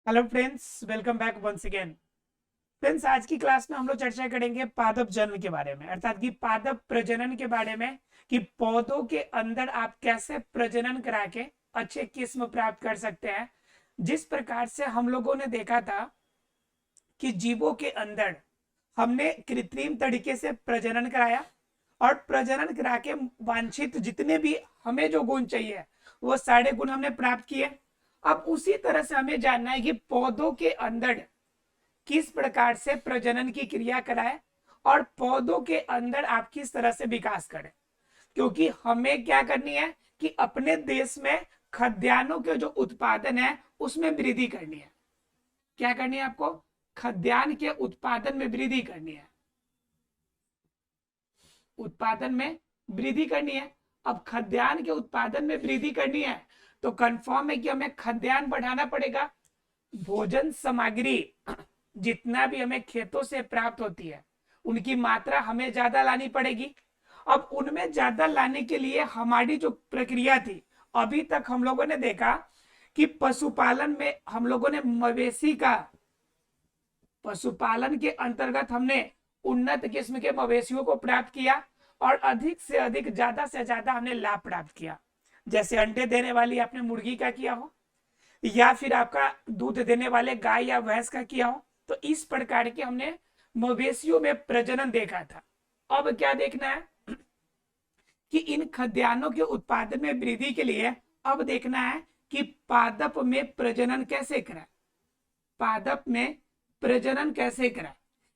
Hello friends, welcome back once again. Friends, आज की class में हम लोग चर्चा करेंगे पादप जन्म के बारे में, अर्थात कि पादप प्रजनन के बारे में कि पौधों के अंदर आप कैसे प्रजनन करा के अच्छे किस्म प्राप्त कर सकते हैं। जिस प्रकार से हम लोगों ने देखा था कि जीवों के अंदर हमने कृत्रिम तरीके से प्रजनन कराया और प्रजनन करा के वांछित जितने भी हमें जो गुण चाहिए वो सारे गुण हमने प्राप्त किए। अब उसी तरह से हमें जानना है कि पौधों के अंदर किस प्रकार से प्रजनन की क्रिया कराए और पौधों के अंदर आप किस तरह से विकास करें, क्योंकि हमें क्या करनी है कि अपने देश में खाद्यान्नों के जो उत्पादन है उसमें वृद्धि करनी है। क्या करनी है आपको? खाद्यान्न के उत्पादन में वृद्धि करनी है, उत्पादन में वृद्धि करनी है। अब खाद्यान्न के उत्पादन में वृद्धि करनी है तो कंफर्म है कि हमें खाद्यान्न बढ़ाना पड़ेगा। भोजन सामग्री जितना भी हमें खेतों से प्राप्त होती है उनकी मात्रा हमें ज्यादा लानी पड़ेगी। अब उनमें ज्यादा लाने के लिए हमारी जो प्रक्रिया थी, अभी तक हम लोगों ने देखा कि पशुपालन में हम लोगों ने मवेशी का, पशुपालन के अंतर्गत हमने उन्नत किस्म के मवेशियों को प्राप्त किया और अधिक से अधिक, ज्यादा से ज्यादा हमने लाभ प्राप्त किया। जैसे अंडे देने वाली आपने मुर्गी का किया हो या फिर आपका दूध देने वाले गाय या भैंस का किया हो, तो इस प्रकार के हमने मवेशियों में प्रजनन देखा था। अब क्या देखना है कि इन खाद्यान्नों के उत्पादन में वृद्धि के लिए अब देखना है कि पादप में प्रजनन कैसे कराए, पादप में प्रजनन कैसे कराए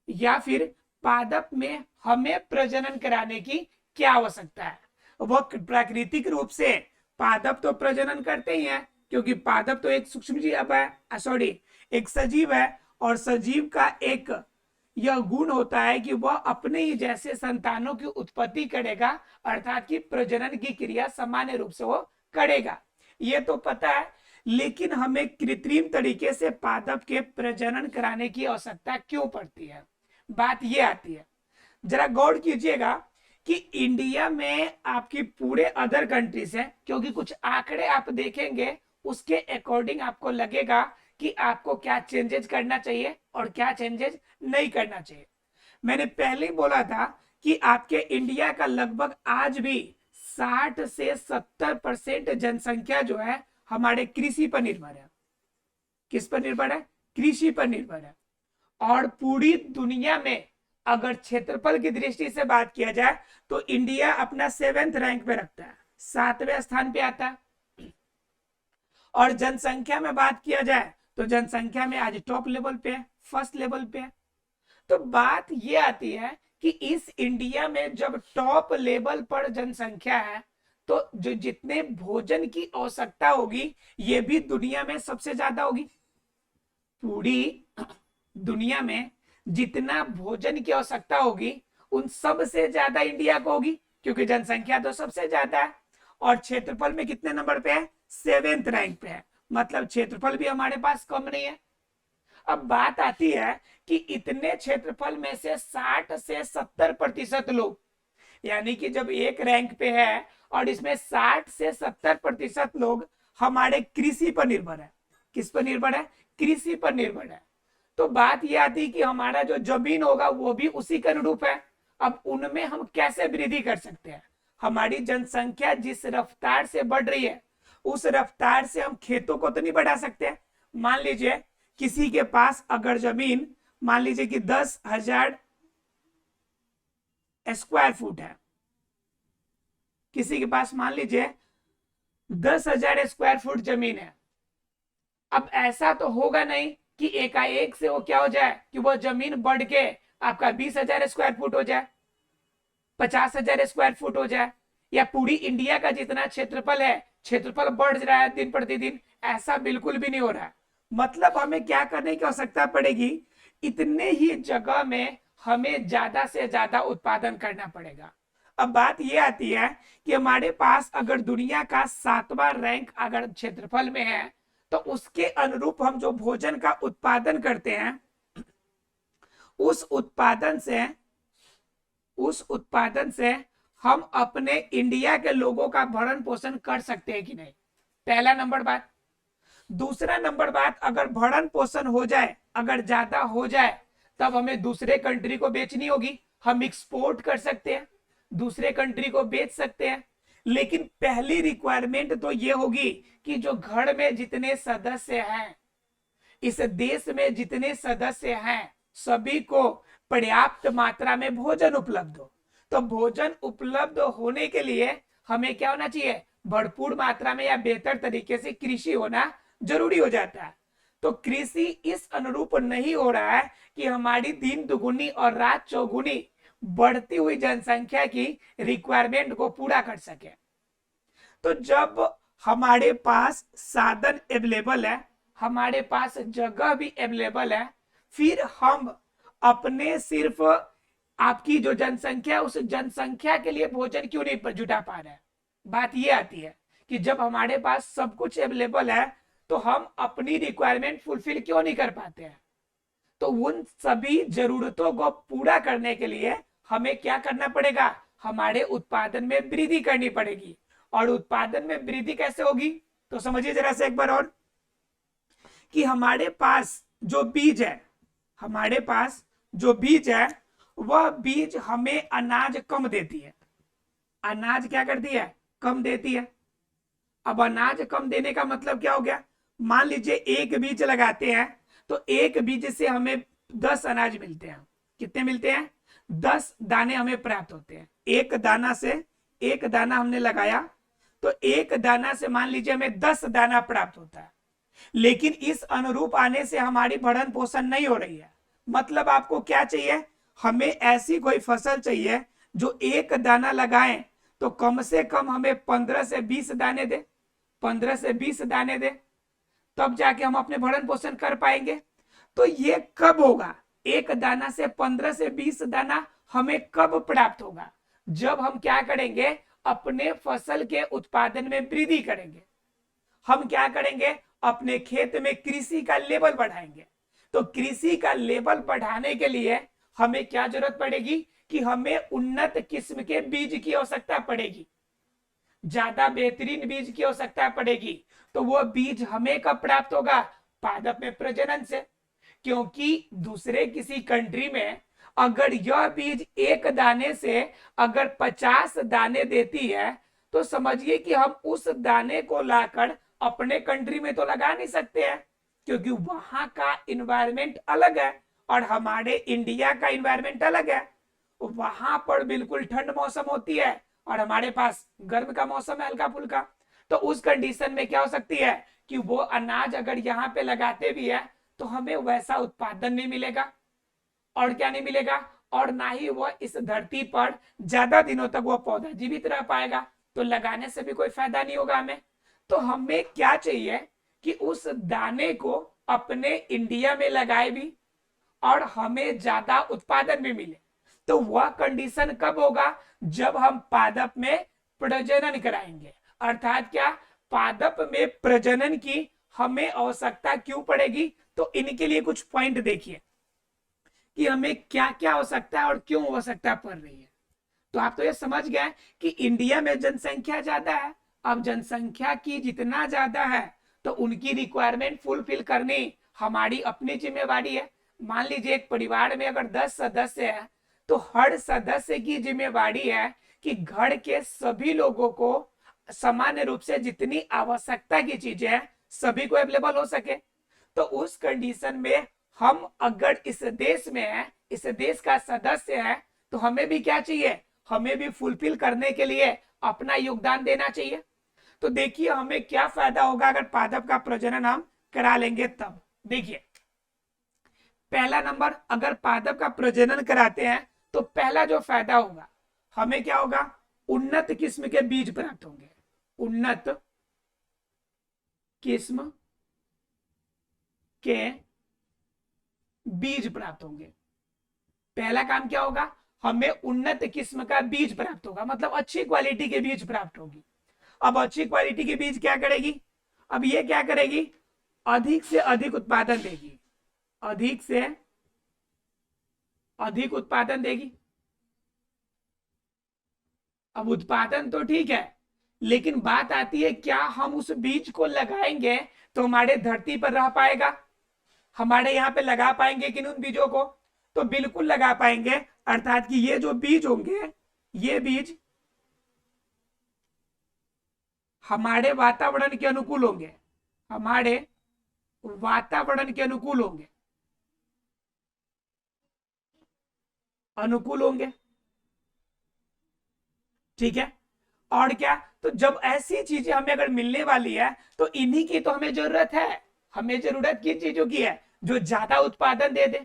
या फिर पादप में हमें प्रजनन कराने की क्या आवश्यकता है। वह प्राकृतिक रूप से पादप तो प्रजनन करते ही हैं, क्योंकि पादप तो एक सूक्ष्म जीव है, सॉरी, एक सजीव है। और सजीव का एक यह गुण होता है कि वह अपने ही जैसे संतानों की उत्पत्ति करेगा, अर्थात कि प्रजनन की क्रिया सामान्य रूप से वो करेगा, ये तो पता है। लेकिन हमें कृत्रिम तरीके से पादप के प्रजनन कराने की आवश्यकता क्यों पड़ती है? बात ये आती है, जरा गौर कीजिएगा कि इंडिया में आपकी पूरे अदर कंट्रीज है, क्योंकि कुछ आंकड़े आप देखेंगे उसके अकॉर्डिंग आपको लगेगा कि आपको क्या चेंजेस करना चाहिए और क्या चेंजेस नहीं करना चाहिए। मैंने पहले ही बोला था कि आपके इंडिया का लगभग आज भी 60 से 70% जनसंख्या जो है हमारे कृषि पर निर्भर है। किस पर निर्भर है? कृषि पर निर्भर है। और पूरी दुनिया में अगर क्षेत्रफल की दृष्टि से बात किया जाए तो इंडिया अपना 7th रैंक पे रखता है, 7वें स्थान पे आता है। और जनसंख्या में बात किया जाए तो जनसंख्या में आज टॉप लेवल पे है, फर्स्ट लेवल पे है। तो बात ये आती है कि इस इंडिया में जब टॉप लेवल पर जनसंख्या है तो जो जितने भोजन की आवश्यकता होगी ये भी दुनिया में सबसे ज्यादा होगी। पूरी दुनिया में जितना भोजन की आवश्यकता होगी उन सब से ज्यादा इंडिया को होगी, क्योंकि जनसंख्या तो सबसे ज्यादा है। और क्षेत्रफल में कितने नंबर पे है? 7th रैंक पे है, मतलब क्षेत्रफल भी हमारे पास कम नहीं है। अब बात आती है कि इतने क्षेत्रफल में से 60 से 70% लोग, यानी कि जब एक रैंक पे है और इसमें 60 से 70% लोग हमारे कृषि पर निर्भर है। किस पर निर्भर है? कृषि पर निर्भर है। तो बात यह आती कि हमारा जो जमीन होगा वो भी उसी के अनुरूप है। अब उनमें हम कैसे वृद्धि कर सकते हैं? हमारी जनसंख्या जिस रफ्तार से बढ़ रही है उस रफ्तार से हम खेतों को तो नहीं बढ़ा सकते। मान लीजिए किसी के पास अगर जमीन, मान लीजिए कि 10,000 स्क्वायर फुट है, किसी के पास मान लीजिए 10,000 स्क्वायर फुट जमीन है। अब ऐसा तो होगा नहीं कि एकाएक से वो क्या हो जाए कि वो जमीन बढ़ के आपका 20,000 स्क्वायर फुट हो जाए, 50,000 स्क्वायर फुट हो जाए, या पूरी इंडिया का जितना क्षेत्रफल है क्षेत्रफल बढ़ रहा है दिन प्रतिदिन। ऐसा बिल्कुल भी नहीं हो रहा है। मतलब हमें क्या करने की आवश्यकता पड़ेगी? इतने ही जगह में हमें ज्यादा से ज्यादा उत्पादन करना पड़ेगा। अब बात यह आती है कि हमारे पास अगर दुनिया का 7वां रैंक अगर क्षेत्रफल में है तो उसके अनुरूप हम जो भोजन का उत्पादन करते हैं उस उत्पादन से हम अपने इंडिया के लोगों का भरण पोषण कर सकते हैं कि नहीं? पहला नंबर बात। दूसरा नंबर बात, अगर भरण पोषण हो जाए, अगर ज्यादा हो जाए, तब हमें दूसरे कंट्री को बेचनी होगी। हम एक्सपोर्ट कर सकते हैं, दूसरे कंट्री को बेच सकते हैं। लेकिन पहली रिक्वायरमेंट तो ये होगी कि जो घर में जितने सदस्य हैं, इस देश में जितने सदस्य हैं, सभी को पर्याप्त मात्रा में भोजन उपलब्ध हो। तो भोजन उपलब्ध होने के लिए हमें क्या होना चाहिए? भरपूर मात्रा में या बेहतर तरीके से कृषि होना जरूरी हो जाता है। तो कृषि इस अनुरूप नहीं हो रहा है कि हमारी दिन दुगुनी और रात चौगुनी बढ़ती हुई जनसंख्या की रिक्वायरमेंट को पूरा कर सके। तो जब हमारे पास साधन अवेलेबल है, हमारे पास जगह भी अवेलेबल है, फिर हम अपने सिर्फ आपकी जो जनसंख्या है, उस जनसंख्या के लिए भोजन क्यों नहीं जुटा पा रहे हैं? बात ये आती है कि जब हमारे पास सब कुछ अवेलेबल है, तो हम अपनी रिक्वायरमेंट फुलफिल क्यों नहीं कर पाते हैं? तो उन सभी जरूरतों को पूरा करने के लिए हमें क्या करना पड़ेगा? हमारे उत्पादन में वृद्धि करनी पड़ेगी। और उत्पादन में वृद्धि कैसे होगी? तो समझिए जरा से एक बार और, कि हमारे पास जो बीज है, हमारे पास जो बीज है, वह बीज हमें अनाज कम देती है। अनाज क्या करती है? कम देती है। अब अनाज कम देने का मतलब क्या हो गया? मान लीजिए एक बीज लगाते हैं, तो एक बीज से हमें 10 अनाज मिलते हैं। कितने मिलते हैं? 10 दाने हमें प्राप्त होते हैं। एक दाना से, एक दाना हमने लगाया, तो एक दाना से मान लीजिए हमें 10 दाना प्राप्त होता है। लेकिन इस अनुरूप आने से हमारी भरण पोषण नहीं हो रही है। मतलब आपको क्या चाहिए? हमें ऐसी कोई फसल चाहिए जो एक दाना लगाएं तो कम से कम हमें 15 से 20 दाने दे, 15 से 20 दाने दे, तब जाके हम अपने भरण पोषण कर पाएंगे। तो ये कब होगा? एक दाना से 15 से 20 दाना हमें कब प्राप्त होगा? जब हम क्या करेंगे? अपने फसल के उत्पादन में वृद्धि करेंगे। हम क्या करेंगे? अपने खेत में कृषि का लेवल बढ़ाएंगे। तो कृषि का लेवल बढ़ाने के लिए हमें क्या जरूरत पड़ेगी? कि हमें उन्नत किस्म के बीज की आवश्यकता पड़ेगी, ज्यादा बेहतरीन बीज की आवश्यकता पड़ेगी। तो वो बीज हमें कब प्राप्त होगा? पादप में प्रजनन से। क्योंकि दूसरे किसी कंट्री में अगर यह बीज एक दाने से अगर 50 दाने देती है, तो समझिए कि हम उस दाने को लाकर अपने कंट्री में तो लगा नहीं सकते हैं, क्योंकि वहां का इन्वायरमेंट अलग है और हमारे इंडिया का इन्वायरमेंट अलग है। वहां पर बिल्कुल ठंड मौसम होती है और हमारे पास गर्म का मौसम है, हल्का फुल्का। तो उस कंडीशन में क्या हो सकती है कि वो अनाज अगर यहाँ पे लगाते भी है, तो हमें वैसा उत्पादन नहीं मिलेगा। और क्या नहीं मिलेगा? और ना ही वह इस धरती पर ज्यादा दिनों तक वह पौधा जीवित रह पाएगा। तो लगाने से भी कोई फायदा नहीं होगा हमें। तो हमें क्या चाहिए? कि उस दाने को अपने इंडिया में लगाए भी और हमें ज्यादा उत्पादन भी मिले। तो वह कंडीशन कब होगा? जब हम पादप में प्रजनन कराएंगे। अर्थात क्या? पादप में प्रजनन की हमें आवश्यकता क्यों पड़ेगी? तो इनके लिए कुछ पॉइंट देखिए कि हमें क्या क्या आवश्यकता है और क्यों आवश्यकता पड़ रही है। तो आप तो ये समझ गए कि इंडिया में जनसंख्या ज्यादा है। अब जनसंख्या की जितना ज्यादा है, तो उनकी रिक्वायरमेंट फुलफिल करनी हमारी अपनी जिम्मेवारी है। मान लीजिए एक परिवार में अगर 10 सदस्य है, तो हर सदस्य की जिम्मेवारी है कि घर के सभी लोगों को सामान्य रूप से जितनी आवश्यकता की चीजें हैं, सभी को अवेलेबल हो सके। तो उस कंडीशन में हम अगर इस देश में है, इस देश का सदस्य है, तो हमें भी क्या चाहिए? हमें भी फुलफिल करने के लिए अपना योगदान देना चाहिए। तो देखिए हमें क्या फायदा होगा अगर पादप का प्रजनन हम करा लेंगे तब। देखिए पहला नंबर, अगर पादप का प्रजनन कराते हैं तो पहला जो फायदा होगा, हमें क्या होगा? उन्नत किस्म के बीज प्राप्त होंगे। उन्नत किस्म के बीज प्राप्त होंगे। पहला काम क्या होगा? हमें उन्नत किस्म का बीज प्राप्त होगा, मतलब अच्छी क्वालिटी के बीज प्राप्त होगी। अब अच्छी क्वालिटी के बीज क्या करेगी? अब ये क्या करेगी? अधिक से अधिक उत्पादन देगी, अधिक से अधिक उत्पादन देगी। अब उत्पादन तो ठीक है, लेकिन बात आती है क्या हम उस बीज को लगाएंगे तो हमारे धरती पर रह पाएगा, हमारे यहाँ पे लगा पाएंगे कि नहीं उन बीजों को? तो बिल्कुल लगा पाएंगे। अर्थात कि ये जो बीज होंगे, ये बीज हमारे वातावरण के अनुकूल होंगे, हमारे वातावरण के अनुकूल होंगे, अनुकूल होंगे। ठीक है। और क्या, तो जब ऐसी चीजें हमें अगर मिलने वाली है तो इन्हीं की तो हमें जरूरत है। हमें जरूरत किन चीजों की है? जो ज्यादा उत्पादन दे दे,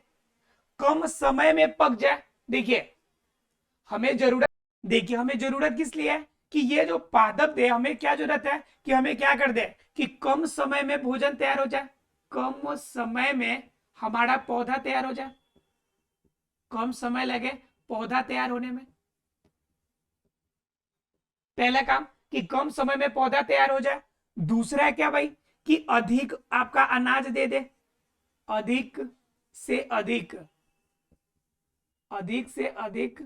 कम समय में पक जाए। देखिए हमें जरूरत, देखिए हमें जरूरत किस लिए है कि ये जो पादप दे, हमें क्या जरूरत है कि हमें क्या कर दे कि कम समय में भोजन तैयार हो जाए, कम समय में हमारा पौधा तैयार हो जाए, कम समय लगे पौधा तैयार होने में। पहला काम कि कम समय में पौधा तैयार हो जाए। दूसरा है क्या भाई कि अधिक आपका अनाज दे दे, अधिक से अधिक, अधिक से अधिक।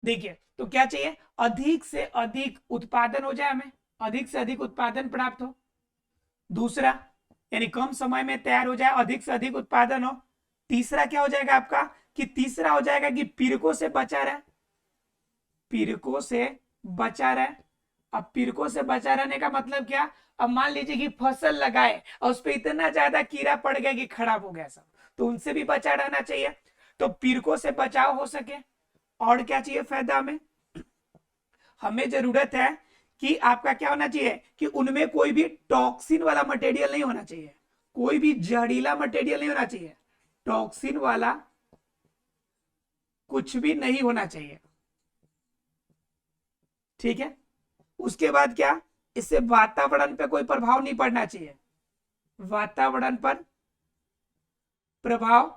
देखिए तो क्या चाहिए? अधिक से अधिक उत्पादन हो जाए, हमें अधिक से अधिक उत्पादन प्राप्त हो। दूसरा यानी कम समय में तैयार हो जाए, अधिक से अधिक उत्पादन हो। तीसरा क्या हो जाएगा आपका कि तीसरा हो जाएगा कि पीड़कों से बचा रहे, पीड़कों से बचा रहे। अब पीड़कों से बचा रहने का मतलब क्या? अब मान लीजिए कि फसल लगाए और उस पर इतना ज्यादा कीड़ा पड़ गया कि खराब हो गया सब, तो उनसे भी बचा रहना चाहिए। तो पीड़कों से बचाव हो सके। और क्या चाहिए फायदा में? हमें जरूरत है कि आपका क्या होना चाहिए कि उनमें कोई भी टॉक्सिन वाला मटेरियल नहीं होना चाहिए, कोई भी जहरीला मटेरियल नहीं होना चाहिए, टॉक्सिन वाला कुछ भी नहीं होना चाहिए। ठीक है। उसके बाद क्या, इससे वातावरण पे कोई प्रभाव नहीं पड़ना चाहिए, वातावरण पर प्रभाव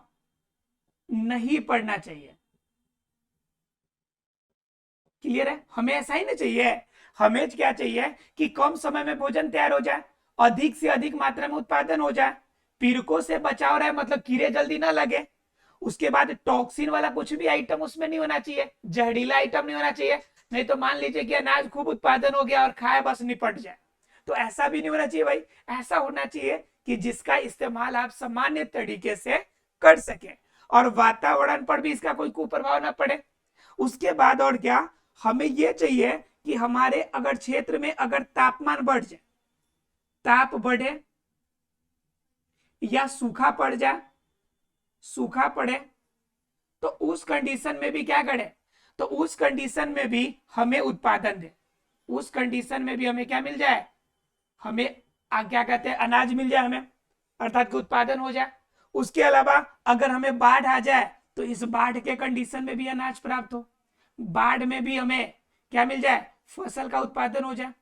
नहीं पड़ना चाहिए। क्लियर है? हमें ऐसा ही नहीं चाहिए, हमें क्या चाहिए कि कम समय में भोजन तैयार हो जाए, अधिक से अधिक मात्रा में उत्पादन हो जाए, पीड़कों से बचाव रहे मतलब कीड़े जल्दी ना लगे। उसके बाद टॉक्सिन वाला कुछ भी आइटम उसमें नहीं होना चाहिए, जहरीला आइटम नहीं होना चाहिए। नहीं तो मान लीजिए कि अनाज खूब उत्पादन हो गया और खाए बस निपट जाए, तो ऐसा भी नहीं होना चाहिए भाई। ऐसा होना चाहिए कि जिसका इस्तेमाल आप सामान्य तरीके से कर सके और वातावरण पर भी इसका कोई कुप्रभाव ना पड़े। उसके बाद और क्या, हमें यह चाहिए कि हमारे अगर क्षेत्र में अगर तापमान बढ़ जाए, ताप बढ़े या सूखा पड़ जाए, सूखा पड़े, तो उस कंडीशन में भी क्या करे, तो उस कंडीशन में भी हमें उत्पादन दे, उस कंडीशन में भी हमें क्या मिल जाए, हमें क्या कहते हैं अनाज मिल जाए हमें, अर्थात कि उत्पादन हो जाए। उसके अलावा अगर हमें बाढ़ आ जाए तो इस बाढ़ के कंडीशन में भी अनाज प्राप्त हो, बाढ़ में भी हमें क्या मिल जाए, फसल का उत्पादन हो जाए,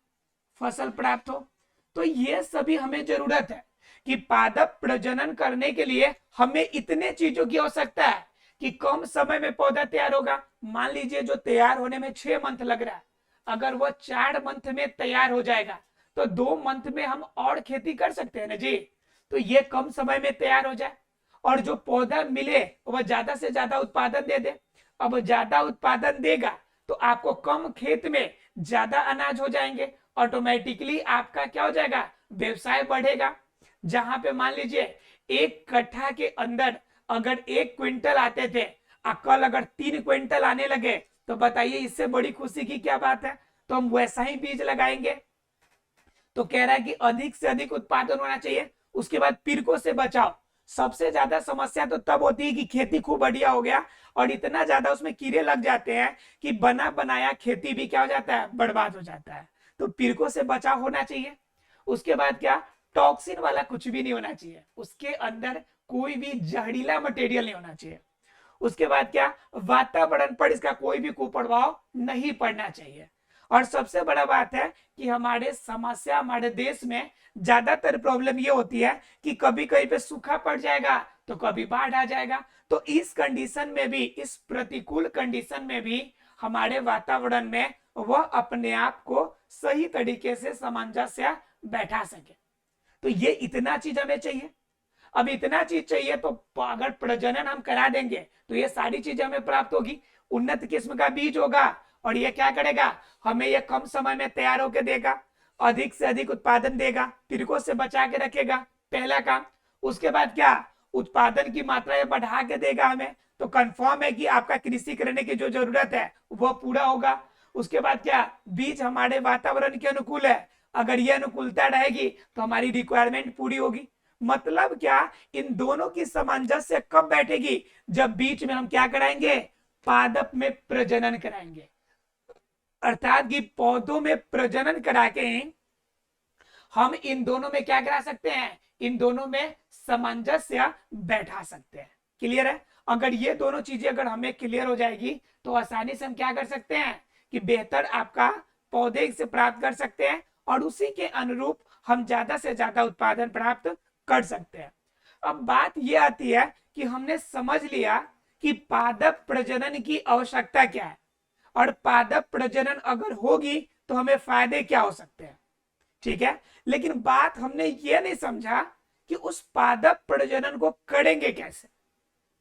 फसल प्राप्त हो। तो ये सभी हमें जरूरत है कि पादप प्रजनन करने के लिए हमें इतने चीजों की आवश्यकता है कि कम समय में पौधा तैयार होगा। मान लीजिए जो तैयार होने में 6 मंथ लग रहा है, अगर वो 4 मंथ में तैयार हो जाएगा तो 2 मंथ में हम और खेती कर सकते हैं ना जी। तो ये कम समय में तैयार हो जाए और जो पौधा मिले वह ज्यादा से ज्यादा उत्पादन दे दे। अब ज्यादा उत्पादन देगा तो आपको कम खेत में ज्यादा अनाज हो जाएंगे, ऑटोमेटिकली आपका क्या हो जाएगा, व्यवसाय बढ़ेगा। जहां पे मान लीजिए 1 कट्ठा के अंदर अगर 1 क्विंटल आते थे, कल अगर 3 क्विंटल आने लगे, तो बताइए इससे बड़ी खुशी की क्या बात है। तो हम वैसा ही बीज लगाएंगे। तो कह रहा है कि अधिक से अधिक उत्पादन होना चाहिए। उसके बाद पीड़कों से बचाव। सबसे ज्यादा समस्या तो तब होती है कि खेती खूब बढ़िया हो गया और इतना ज्यादा उसमें कीड़े लग जाते हैं कि बना बनाया खेती भी क्या हो जाता है, बर्बाद हो जाता है। तो पीड़कों से बचाव होना चाहिए। उसके बाद क्या, टॉक्सिन वाला कुछ भी नहीं होना चाहिए, उसके अंदर कोई भी जहरीला मटेरियल नहीं होना चाहिए। उसके बाद क्या, वातावरण पर इसका कोई भी कुप्रभाव नहीं पड़ना चाहिए। और सबसे बड़ा बात है कि हमारे समस्या, हमारे देश में ज्यादातर प्रॉब्लम ये होती है कि कभी कहीं पे सूखा पड़ जाएगा तो कभी बाढ़ आ जाएगा। तो इस कंडीशन में भी, इस प्रतिकूल कंडीशन में भी हमारे वातावरण में वह अपने आप को सही तरीके से सामंजस्य बैठा सके। तो ये इतना चीज हमें चाहिए। अब इतना चीज चाहिए तो अगर प्रजनन हम करा देंगे तो ये सारी चीजें हमें प्राप्त होगी। उन्नत किस्म का बीज होगा और ये क्या करेगा, हमें ये कम समय में तैयार होकर देगा, अधिक से अधिक उत्पादन देगा, टिड्डों से बचा के रखेगा, पहला काम। उसके बाद क्या, उत्पादन की मात्रा बढ़ा के देगा हमें, तो कंफर्म है कि आपका कृषि करने की जो जरूरत है वो पूरा होगा। उसके बाद क्या, बीज हमारे वातावरण के अनुकूल है, अगर ये अनुकूलता रहेगी तो हमारी रिक्वायरमेंट पूरी होगी। मतलब क्या, इन दोनों की सामंजस्य कब बैठेगी, जब बीच में हम क्या कराएंगे, पादप में प्रजनन कराएंगे, अर्थात कि पौधों में प्रजनन करा के हम इन दोनों में क्या करा सकते हैं, इन दोनों में सामंजस्य बैठा सकते हैं। क्लियर है? अगर ये दोनों चीजें अगर हमें क्लियर हो जाएगी तो आसानी से हम क्या कर सकते हैं कि बेहतर आपका पौधे से प्राप्त कर सकते हैं और उसी के अनुरूप हम ज्यादा से ज्यादा उत्पादन प्राप्त कर सकते हैं। अब बात यह आती है कि हमने समझ लिया कि पादप प्रजनन की आवश्यकता क्या है और पादप प्रजनन अगर होगी तो हमें फायदे क्या हो सकते हैं, ठीक है। लेकिन बात हमने ये नहीं समझा कि उस पादप प्रजनन को करेंगे कैसे।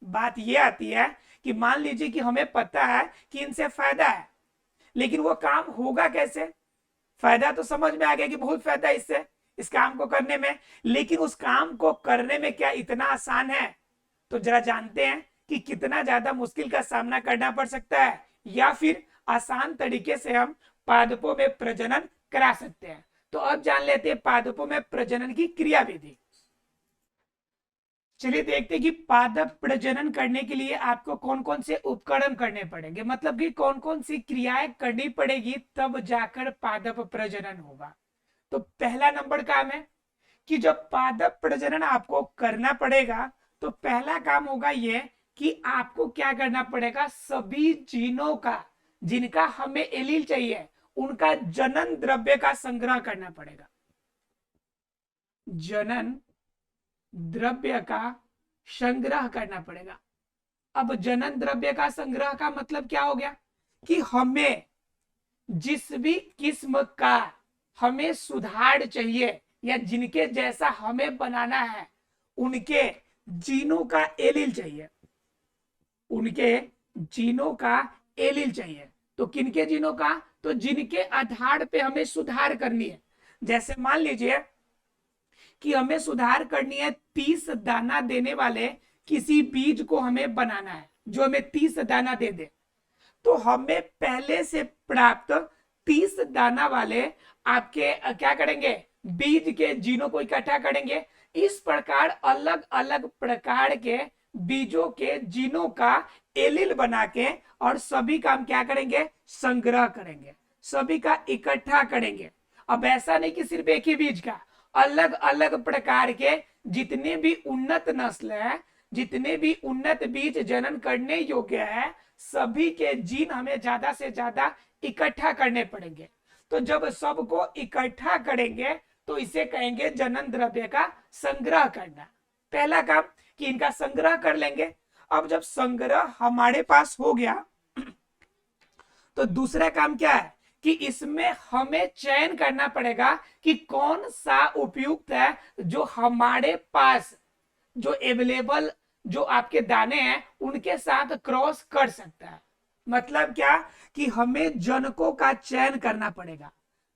बात ये आती है कि मान लीजिए कि हमें पता है कि इनसे फायदा है, लेकिन वो काम होगा कैसे। फायदा तो समझ में आ गया कि बहुत फायदा है इससे, इस काम को करने में, लेकिन उस काम को करने में क्या इतना आसान है, तो जरा जानते हैं कि कितना ज्यादा मुश्किल का सामना करना पड़ सकता है, या फिर आसान तरीके से हम पादपों में प्रजनन करा सकते हैं। तो अब जान लेते हैं पादपों में प्रजनन की क्रिया विधि। चलिए देखते हैं कि पादप प्रजनन करने के लिए आपको कौन कौन से उपकरण करने पड़ेंगे, मतलब कि कौन कौन सी क्रियाएं करनी पड़ेगी तब जाकर पादप प्रजनन होगा। तो पहला नंबर काम है कि जब पादप प्रजनन आपको करना पड़ेगा तो पहला काम होगा ये कि आपको क्या करना पड़ेगा, सभी जीनों का, जिनका हमें एलील चाहिए, उनका जनन द्रव्य का संग्रह करना पड़ेगा। जनन द्रव्य का संग्रह करना पड़ेगा। अब जनन द्रव्य का संग्रह का मतलब क्या हो गया कि हमें जिस भी किस्म का हमें सुधार चाहिए या जिनके जैसा हमें बनाना है, उनके जीनों का एलील चाहिए, उनके जीनों का एलील चाहिए। तो किनके जीनों का, तो जिनके आधार पे हमें सुधार करनी है। जैसे मान लीजिए कि हमें सुधार करनी है 30 दाना देने वाले किसी बीज को हमें बनाना है जो हमें 30 दाना दे दे, तो हमें पहले से प्राप्त 30 दाना वाले आपके क्या करेंगे, बीज के जीनों को इकट्ठा करेंगे। इस प्रकार अलग अलग प्रकार के बीजों के जीनों का एलील बना के और सभी का हम क्या करेंगे, संग्रह करेंगे, सभी का इकट्ठा करेंगे। अब ऐसा नहीं कि सिर्फ एक ही बीज का, अलग अलग प्रकार के जितने भी उन्नत नस्ल है, जितने भी उन्नत बीज जनन करने योग्य है, सभी के जीन हमें ज्यादा से ज्यादा इकट्ठा करने पड़ेंगे। तो जब सबको इकट्ठा करेंगे तो इसे कहेंगे जनन द्रव्य का संग्रह करना। पहला काम कि इनका संग्रह कर लेंगे। अब जब संग्रह हमारे पास हो गया तो दूसरा काम क्या है कि इसमें हमें चयन करना पड़ेगा कि कौन सा उपयुक्त है जो हमारे पास जो अवेलेबल जो आपके दाने हैं उनके साथ क्रॉस कर सकता है। मतलब क्या कि हमें जनकों का चयन करना पड़ेगा।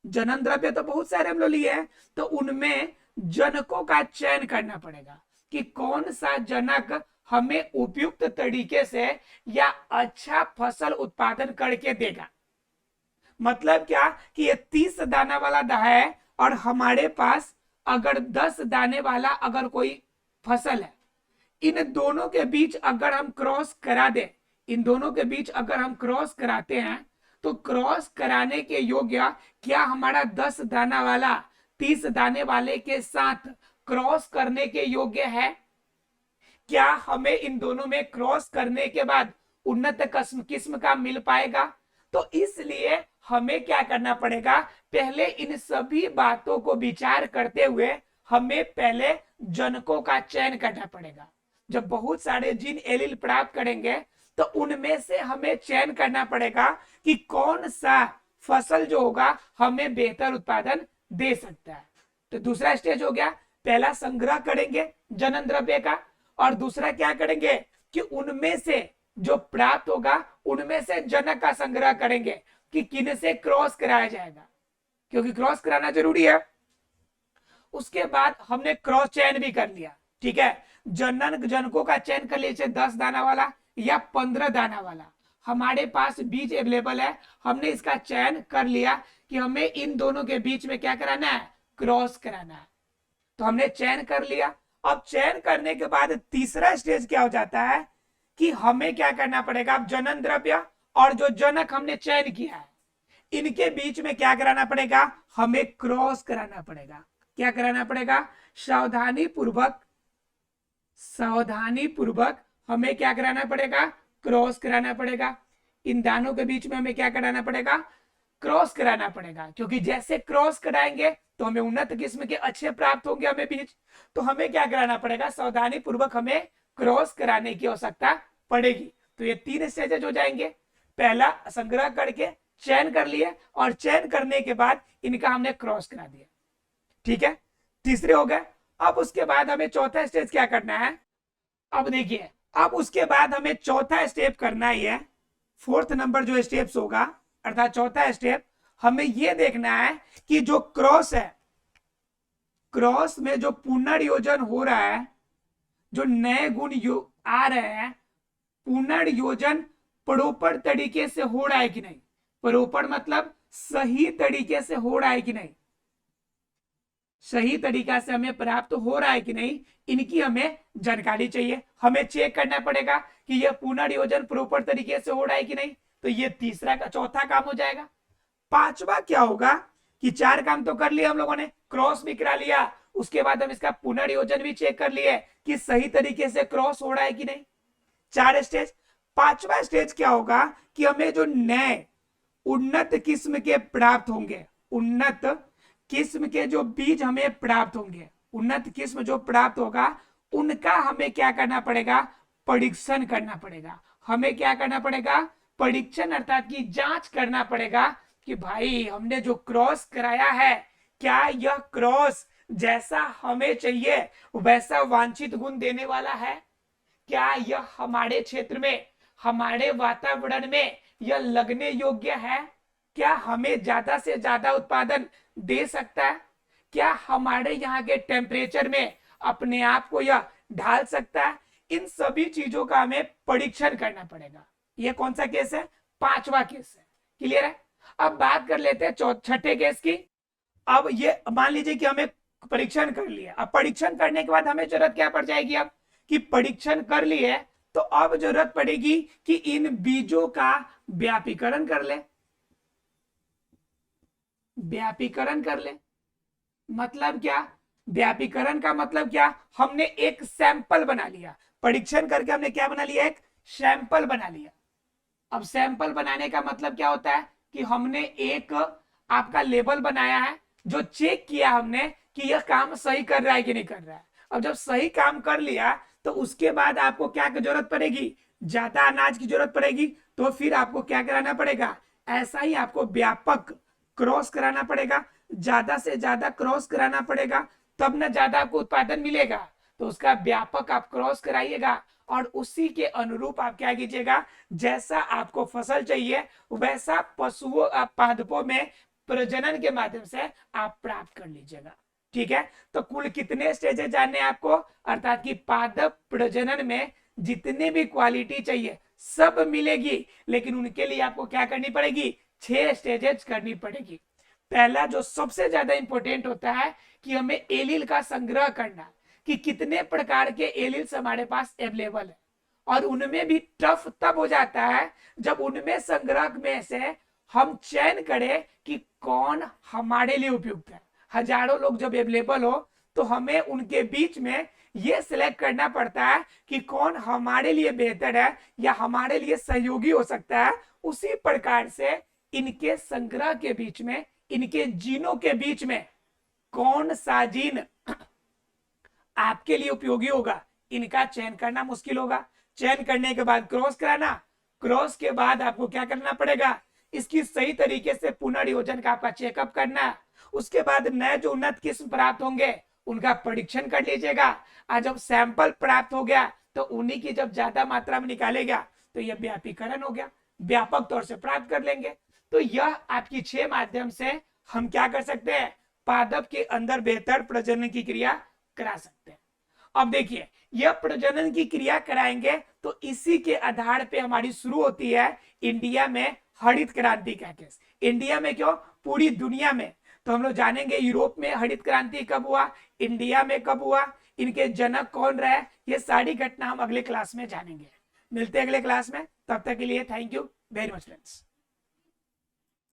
जनन द्रव्य तो बहुत सारे हम लोग लिए हैं, तो उनमें जनकों का चयन करना पड़ेगा कि कौन सा जनक हमें उपयुक्त तरीके से या अच्छा फसल उत्पादन करके देगा। मतलब क्या कि ये 30 दाना वाला है और हमारे पास अगर 10 दाने वाला अगर कोई फसल है, इन दोनों के बीच अगर हम क्रॉस करा दे, इन दोनों के बीच अगर हम क्रॉस कराते हैं तो क्रॉस कराने के योग्य क्या हमारा 10 दाना वाला 30 दाने वाले के साथ क्रॉस करने के योग्य है? क्या हमें इन दोनों में क्रॉस करने के बाद उन्नत किस्म का मिल पाएगा? तो इसलिए हमें क्या करना पड़ेगा, पहले इन सभी बातों को विचार करते हुए हमें पहले जनकों का चयन करना पड़ेगा। जब बहुत सारे जीन एलील प्राप्त करेंगे तो उनमें से हमें चयन करना पड़ेगा कि कौन सा फसल जो होगा हमें बेहतर उत्पादन दे सकता है। तो दूसरा स्टेज हो गया, पहला संग्रह करेंगे जनन द्रव्य का, और दूसरा क्या करेंगे कि उनमें से जो प्राप्त होगा उनमें से जनक का संग्रह करेंगे। कि किन से क्रॉस कराया जाएगा, क्योंकि क्रॉस कराना जरूरी है। उसके बाद हमने क्रॉस चयन भी कर लिया, ठीक है। जनकों का चयन कर लीजिए, 10 दाना वाला या 15 दाना वाला, हमारे पास बीज अवेलेबल है। हमने इसका चयन कर लिया कि हमें इन दोनों के बीच में क्या कराना है, क्रॉस कराना है। तो हमने चयन कर लिया। अब चयन करने के बाद तीसरा स्टेज क्या हो जाता है कि हमें क्या करना पड़ेगा, अब जनन द्रव्य और जो जनक हमने चयन किया है इनके बीच में क्या कराना पड़ेगा, हमें क्रॉस कराना पड़ेगा। क्या कराना पड़ेगा, सावधानी पूर्वक हमें क्या कराना पड़ेगा, क्रॉस कराना पड़ेगा। इन दानों के बीच में हमें क्या कराना पड़ेगा, क्रॉस कराना पड़ेगा, क्योंकि जैसे क्रॉस कराएंगे तो हमें उन्नत किस्म के अच्छे प्राप्त होंगे हमें बीज। तो हमें क्या कराना पड़ेगा, सावधानी पूर्वक हमें क्रॉस कराने की आवश्यकता पड़ेगी। तो ये 3 स्टेजेस हो जाएंगे। पहला संग्रह करके चयन कर लिए और चयन करने के बाद इनका हमने क्रॉस करा दिया, ठीक है, तीसरे हो गए। अब उसके बाद हमें चौथा स्टेज क्या करना है, अब देखिए, अब उसके बाद हमें चौथा स्टेप करना ही है। 4th नंबर जो स्टेप्स होगा अर्थात चौथा स्टेप, हमें यह देखना है कि जो क्रॉस है, क्रॉस में जो पुनर्योजन हो रहा है, जो नए गुण आ रहे हैं, पुनर्योजन प्रॉपर तरीके से हो रहा है कि नहीं, प्रॉपर मतलब सही तरीके से हो रहा है कि नहीं, सही तरीका से हमें प्राप्त हो रहा है कि नहीं, इनकी हमें जानकारी चाहिए। हमें चेक करना पड़ेगा कि यह पुनर्योजन प्रॉपर तरीके से हो रहा है कि नहीं। तो ये तीसरा का चौथा काम हो जाएगा। पांचवा क्या होगा कि 4 काम तो कर लिया हम लोगों ने, क्रॉस भी करा लिया, उसके बाद हम इसका पुनर्योजन भी चेक कर लिए कि सही तरीके से क्रॉस हो रहा है कि नहीं। 4 स्टेज। 5वां स्टेज क्या होगा कि हमें जो नए उन्नत किस्म के प्राप्त होंगे, उन्नत किस्म के जो बीज हमें प्राप्त होंगे, उन्नत किस्म जो प्राप्त होगा उनका हमें क्या करना पड़ेगा, परीक्षण करना पड़ेगा। हमें क्या करना पड़ेगा, परीक्षण अर्थात की जांच करना पड़ेगा कि भाई हमने जो क्रॉस कराया है क्या यह क्रॉस जैसा हमें चाहिए वैसा वांछित गुण देने वाला है, क्या यह हमारे क्षेत्र में, हमारे वातावरण में यह लगने योग्य है, क्या हमें ज्यादा से ज्यादा उत्पादन दे सकता है, क्या हमारे यहाँ के टेम्परेचर में अपने आप को यह ढाल सकता है। इन सभी चीजों का हमें परीक्षण करना पड़ेगा। यह कौन सा केस है, 5वां केस है। क्लियर है। अब बात कर लेते हैं 6ठे केस की। अब ये मान लीजिए कि हमें परीक्षण कर लिया, अब परीक्षण करने के बाद हमें जरूरत क्या पड़ जाएगी, अब कि परीक्षण कर लिए तो अब जरूरत पड़ेगी कि इन बीजों का व्यापीकरण कर ले। व्यापीकरण कर ले मतलब क्या, व्यापीकरण का मतलब क्या, हमने एक सैंपल बना लिया, परीक्षण करके हमने क्या बना लिया, एक सैंपल बना लिया। अब सैंपल बनाने का मतलब क्या होता है कि हमने एक आपका लेबल बनाया है, जो चेक किया हमने कि यह काम सही कर रहा है कि नहीं कर रहा है। अब जब सही काम कर लिया तो उसके बाद आपको क्या की जरूरत पड़ेगी, ज्यादा अनाज की जरूरत पड़ेगी, तो फिर आपको क्या कराना पड़ेगा, ऐसा ही आपको व्यापक क्रॉस कराना पड़ेगा, ज्यादा से ज्यादा क्रॉस कराना पड़ेगा, तब ना ज्यादा आपको उत्पादन मिलेगा। तो उसका व्यापक आप क्रॉस कराइएगा और उसी के अनुरूप आप क्या कीजिएगा, जैसा आपको फसल चाहिए वैसा पशुओं पादपों में प्रजनन के माध्यम से आप प्राप्त कर लीजिएगा। ठीक है। तो कुल कितने स्टेजेस जानने आपको, अर्थात कि पादप प्रजनन में जितने भी क्वालिटी चाहिए सब मिलेगी, लेकिन उनके लिए आपको क्या करनी पड़ेगी, 6 स्टेजेस करनी पड़ेगी। पहला जो सबसे ज्यादा इंपॉर्टेंट होता है कि हमें एलील का संग्रह करना, कि कितने प्रकार के एलील्स हमारे पास अवेलेबल है, और उनमें भी टफ तब हो जाता है जब उनमें संग्रह में से हम चयन करें कि कौन हमारे लिए उपयुक्त है। हजारों लोग जब अवेलेबल हो तो हमें उनके बीच में ये सिलेक्ट करना पड़ता है कि कौन हमारे लिए बेहतर है या हमारे लिए सहयोगी हो सकता है। उसी प्रकार से इनके संग्रह के बीच में, इनके जीनों के बीच में कौन सा जीन आपके लिए उपयोगी होगा, इनका चयन करना मुश्किल होगा। चयन करने के बाद क्रॉस कराना, क्रॉस के बाद आपको क्या करना पड़ेगा, इसकी सही तरीके से पुनर्योजन का आपका चेकअप करना। उसके बाद नए जो उन्नत किस्म प्राप्त होंगे उनका परीक्षण कर लीजिएगा, और जब सैंपल प्राप्त हो गया तो उन्हीं की जब ज्यादा मात्रा में निकालेगा तो यह व्यापीकरण हो गया, व्यापक तौर से प्राप्त कर लेंगे। तो यह आपकी 6 माध्यम से हम क्या कर सकते हैं, पादप के अंदर बेहतर प्रजनन की क्रिया करा सकते हैं। अब देखिए, यह प्रजनन की क्रिया कराएंगे तो इसी के आधार पे हमारी शुरू होती है इंडिया में हरित क्रांति का केस। इंडिया में क्यों, पूरी दुनिया में। तो हम लोग जानेंगे यूरोप में हरित क्रांति कब हुआ, इंडिया में कब हुआ, इनके जनक कौन रहे, ये सारी घटना हम अगले क्लास में जानेंगे। मिलते हैं अगले क्लास में, तब तक के लिए thank you very much friends.